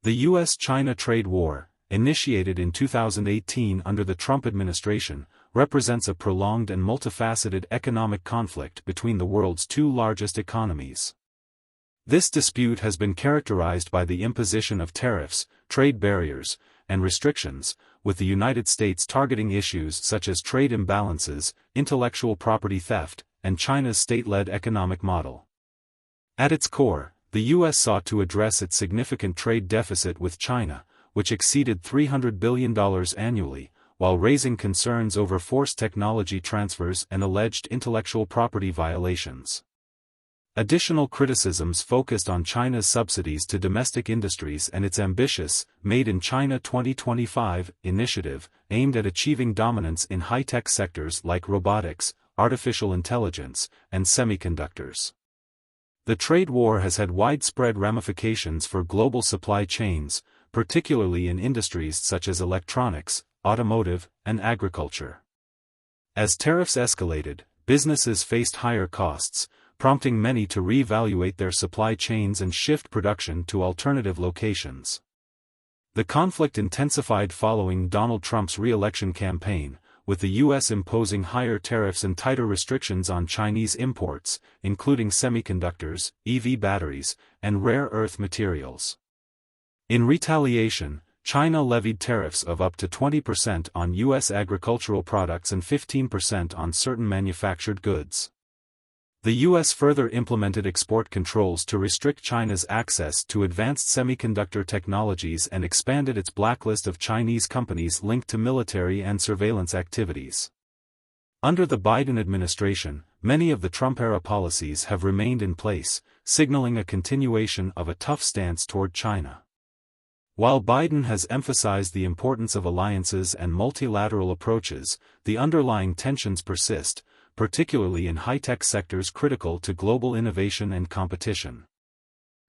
The U.S.-China trade war, initiated in 2018 under the Trump administration, represents a prolonged and multifaceted economic conflict between the world's two largest economies. This dispute has been characterized by the imposition of tariffs, trade barriers, and restrictions, with the United States targeting issues such as trade imbalances, intellectual property theft, and China's state-led economic model. At its core, the U.S. sought to address its significant trade deficit with China, which exceeded $300 billion annually, while raising concerns over forced technology transfers and alleged intellectual property violations. Additional criticisms focused on China's subsidies to domestic industries and its ambitious Made in China 2025 initiative aimed at achieving dominance in high-tech sectors like robotics, artificial intelligence, and semiconductors. The trade war has had widespread ramifications for global supply chains, particularly in industries such as electronics, automotive, and agriculture. As tariffs escalated, businesses faced higher costs, prompting many to reevaluate their supply chains and shift production to alternative locations. The conflict intensified following Donald Trump's re-election campaign, with the U.S. imposing higher tariffs and tighter restrictions on Chinese imports, including semiconductors, EV batteries, and rare earth materials. In retaliation, China levied tariffs of up to 20% on U.S. agricultural products and 15% on certain manufactured goods. The U.S. further implemented export controls to restrict China's access to advanced semiconductor technologies and expanded its blacklist of Chinese companies linked to military and surveillance activities. Under the Biden administration, many of the Trump-era policies have remained in place, signaling a continuation of a tough stance toward China. While Biden has emphasized the importance of alliances and multilateral approaches, the underlying tensions persist, particularly in high-tech sectors critical to global innovation and competition.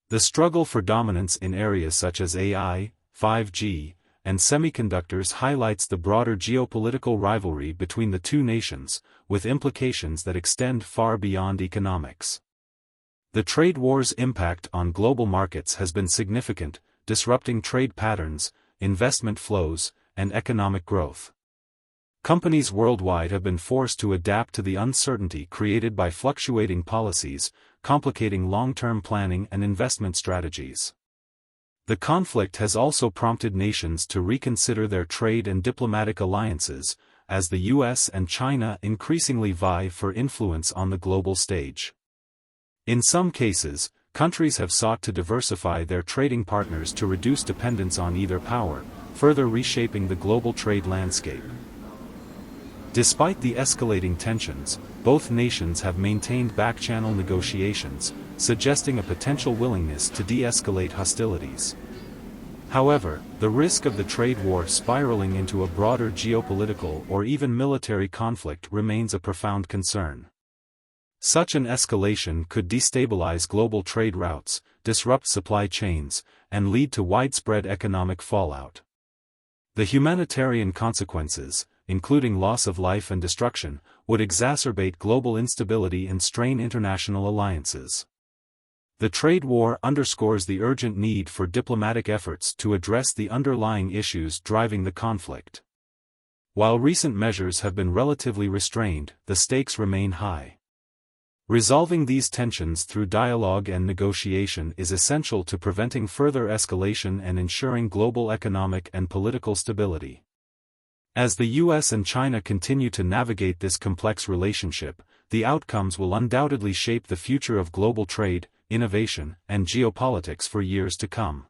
The struggle for dominance in areas such as AI, 5G, and semiconductors highlights the broader geopolitical rivalry between the two nations, with implications that extend far beyond economics. The trade war's impact on global markets has been significant, disrupting trade patterns, investment flows, and economic growth. Companies worldwide have been forced to adapt to the uncertainty created by fluctuating policies, complicating long-term planning and investment strategies. The conflict has also prompted nations to reconsider their trade and diplomatic alliances, as the U.S. and China increasingly vie for influence on the global stage. In some cases, countries have sought to diversify their trading partners to reduce dependence on either power, further reshaping the global trade landscape. Despite the escalating tensions, both nations have maintained back-channel negotiations, suggesting a potential willingness to de-escalate hostilities. However, the risk of the trade war spiraling into a broader geopolitical or even military conflict remains a profound concern. Such an escalation could destabilize global trade routes, disrupt supply chains, and lead to widespread economic fallout. The humanitarian consequences, including loss of life and destruction, would exacerbate global instability and strain international alliances. The trade war underscores the urgent need for diplomatic efforts to address the underlying issues driving the conflict. While recent measures have been relatively restrained, the stakes remain high. Resolving these tensions through dialogue and negotiation is essential to preventing further escalation and ensuring global economic and political stability. As the U.S. and China continue to navigate this complex relationship, the outcomes will undoubtedly shape the future of global trade, innovation, and geopolitics for years to come.